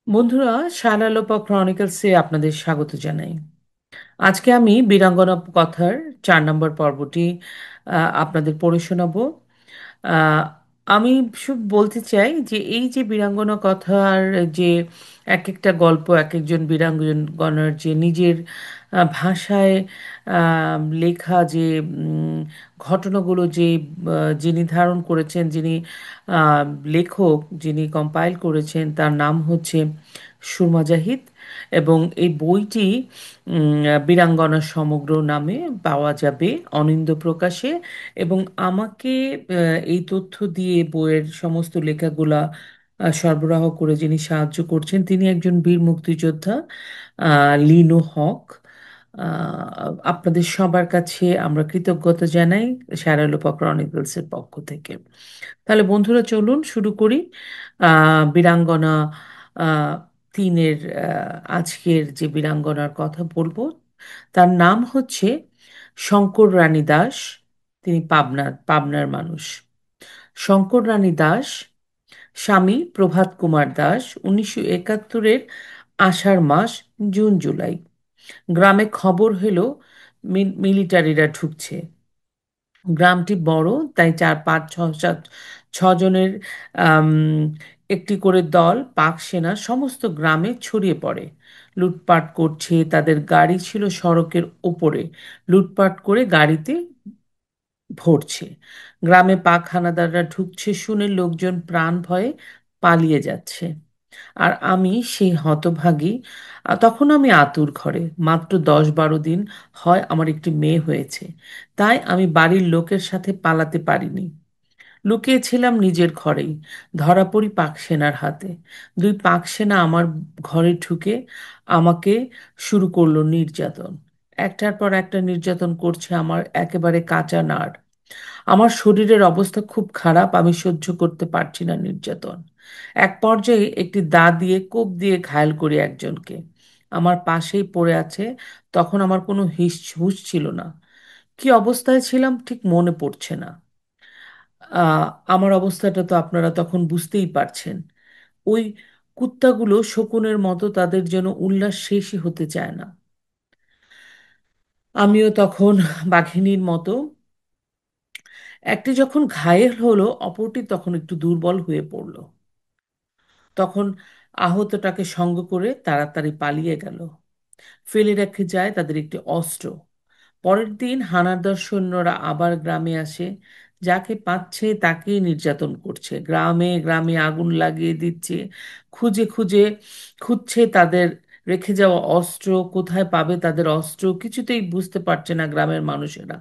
বন্ধুরা, শালালোপা ক্রনিকলসে আপনাদের স্বাগত জানাই। আজকে আমি বীরাঙ্গনা কথার 4 নম্বর পর্বটি আপনাদের পড়ে শোনাবো। আহ, আমি শুধু বলতে চাই যে এই যে বীরাঙ্গনা কথার যে এক একটা গল্প, এক একজন বীরাঙ্গনার যে নিজের ভাষায় লেখা যে ঘটনাগুলো যে যিনি ধারণ করেছেন, যিনি আহ, লেখক, যিনি কম্পাইল করেছেন, তার নাম হচ্ছে সুরমা জাহিদ। এবং এই বইটি বীরাঙ্গনা সমগ্র নামে পাওয়া যাবে অনিন্দ্য প্রকাশে। এবং আমাকে এই তথ্য দিয়ে বইয়ের সমস্ত লেখাগুলা সরবরাহ করে যিনি সাহায্য করছেন, তিনি একজন বীর মুক্তিযোদ্ধা, লিনু হক। আপনাদের সবার কাছে আমরা কৃতজ্ঞতা জানাই শারালোপা ক্রনিকলসের পক্ষ থেকে। তাহলে বন্ধুরা, চলুন শুরু করি। বীরাঙ্গনা আহ, 3-এর আজকের যে বীরাঙ্গনার কথা বলবো, তার নাম হচ্ছে শঙ্কর রানী দাস। তিনি পাবনার মানুষ। শঙ্কর রানী দাস, স্বামী প্রভাত কুমার দাস, 1971-এর আষাঢ় মাস, জুন জুলাই গ্রামে খবর হলো মিলিটারিরা ঢুকছে। গ্রামটি বড়, তাই 4 5 6 7 6 জনের আম, একটি করে দল পাক সেনা সমস্ত গ্রামে ছড়িয়ে পড়ে। লুটপাট করছে, তাদের গাড়ি ছিল সড়কের ওপরে। লুটপাট করে গাড়িতে ভরছে। গ্রামে পাক হানাদাররা ঢুকছে শুনে লোকজন প্রাণ ভয়ে পালিয়ে যাচ্ছে। আর আমি সেই হতভাগী। তখন আমি আতুর ঘরে, মাত্র 10 12 দিন হয় আমার একটি মেয়ে হয়েছে। তাই আমি বাড়ির লোকের সাথে পালাতে পারিনি। লুকিয়েছিলাম নিজের ঘরেই। ধরা পড়ি পাক সেনার হাতে। 2 পাক সেনা আমার ঘরে ঢুকে আমাকে শুরু করলো নির্যাতন। একটার পর একটা নির্যাতন করছে আমার একেবারে কাঁচা নাড়। আমার শরীরের অবস্থা খুব খারাপ, আমি সহ্য করতে পারছি না নির্যাতন। এক পর্যায়ে একটি দা দিয়ে কোপ দিয়ে ঘায়েল করি একজনকে। আমার পাশেই পড়ে আছে। তখন আমার কোনো হুঁশ ছিল না। কি অবস্থায় ছিলাম ঠিক মনে পড়ছে না। আহ, আমার অবস্থাটা তো আপনারা তখন বুঝতেই পারছেন। ওই কুত্তাগুলো শকুনের মতো, তাদের যেন উল্লাস শেষই হতে চায় না। আমিও তখন বাঘিনীর মতো। একটি যখন ঘায়েল হলো, অপরটি তখন একটু দুর্বল হয়ে পড়ল। তখন আহতটাকে সঙ্গ করে তাড়াতাড়ি পালিয়ে গেল। ফেলে রেখে যায় তাদের একটি অস্ত্র। পরের দিন হানাদার সৈন্যরা আবার গ্রামে আসে। যাকে পাচ্ছে তাকেই নির্যাতন করছে, গ্রামে গ্রামে আগুন লাগিয়ে দিচ্ছে। খুঁজে খুঁজে খুঁজছে তাদের রেখে যাওয়া অস্ত্র। কোথায় পাবে তাদের অস্ত্র কিছুতেই বুঝতে পারছে না গ্রামের মানুষেরা।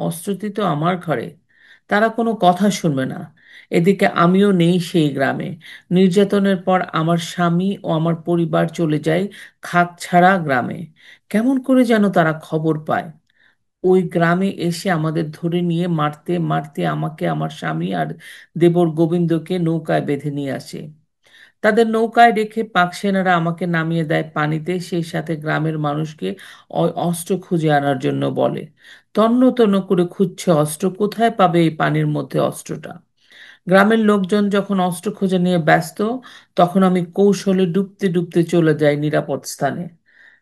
অস্ত্রটি তো আমার ঘরে। তারা কোনো কথা শুনবে না। এদিকে আমিও নেই সেই গ্রামে। নির্যাতনের পর আমার স্বামী ও আমার পরিবার চলে যায় খাকছাড়া গ্রামে। কেমন করে যেন তারা খবর পায়। ওই গ্রামে এসে আমাদের ধরে নিয়ে মারতে মারতে আমাকে, আমার স্বামী আর দেবর গোবিন্দকে নৌকায় বেঁধে নিয়ে আসে। তাদের নৌকায় রেখে পাক সেনারা আমাকে নামিয়ে দেয় পানিতে, সেই সাথে গ্রামের মানুষকে ওই অস্ত্র খুঁজে আনার জন্য বলে। তন্ন তন্ন করে খুঁজছে অস্ত্র, কোথায় পাবে এই পানির মধ্যে অস্ত্রটা। গ্রামের লোকজন যখন অস্ত্র খোঁজা নিয়ে ব্যস্ত, তখন আমি কৌশলে ডুবতে ডুবতে চলে যাই নিরাপদ স্থানে।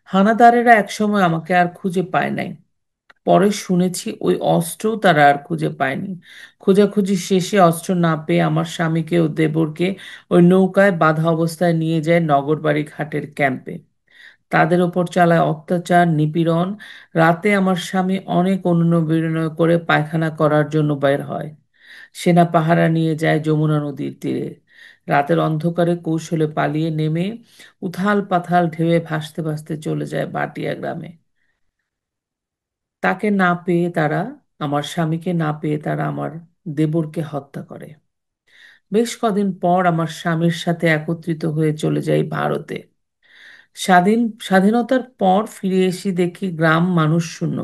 হানাদারেরা একসময় আমাকে আর খুঁজে পায় নাই। পরে শুনেছি ওই অস্ত্রও তারা আর খুঁজে পায়নি। খোঁজাখুঁজি শেষে অস্ত্র না পেয়ে আমার স্বামীকে ও দেবরকে ওই নৌকায় বাঁধা অবস্থায় নিয়ে যায় নগরবাড়ি ঘাটের ক্যাম্পে। তাদের ওপর চালায় অত্যাচার, নিপীড়ন। রাতে আমার স্বামী অনেক অনুনয় করে পায়খানা করার জন্য বের হয়। সেনা পাহারা নিয়ে যায় যমুনা নদীর তীরে। রাতের অন্ধকারে কৌশলে পালিয়ে নেমে উথাল পাথাল ঢেউয়ে ভাসতে ভাসতে চলে যায় বাটিয়া গ্রামে। তাকে না পেয়ে তারা, আমার স্বামীকে না পেয়ে তারা আমার দেবরকে হত্যা করে। বেশ কদিন পর আমার স্বামীর সাথে একত্রিত হয়ে চলে যাই ভারতে। স্বাধীনতার পর ফিরে এসে দেখি গ্রাম মানুষ শূন্য।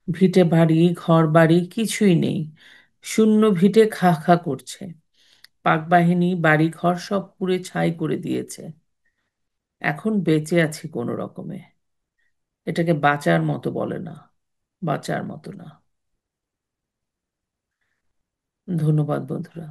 ভিটে বাড়ি, ঘর বাড়ি কিছুই নেই। শূন্য ভিটে খা খা করছে। পাক বাহিনী বাড়ি ঘর সব পুড়ে ছাই করে দিয়েছে। এখন বেঁচে আছি কোনো রকমে। এটাকে বাঁচার মতো বলে না, বাঁচার মতো না। ধন্যবাদ বন্ধুরা।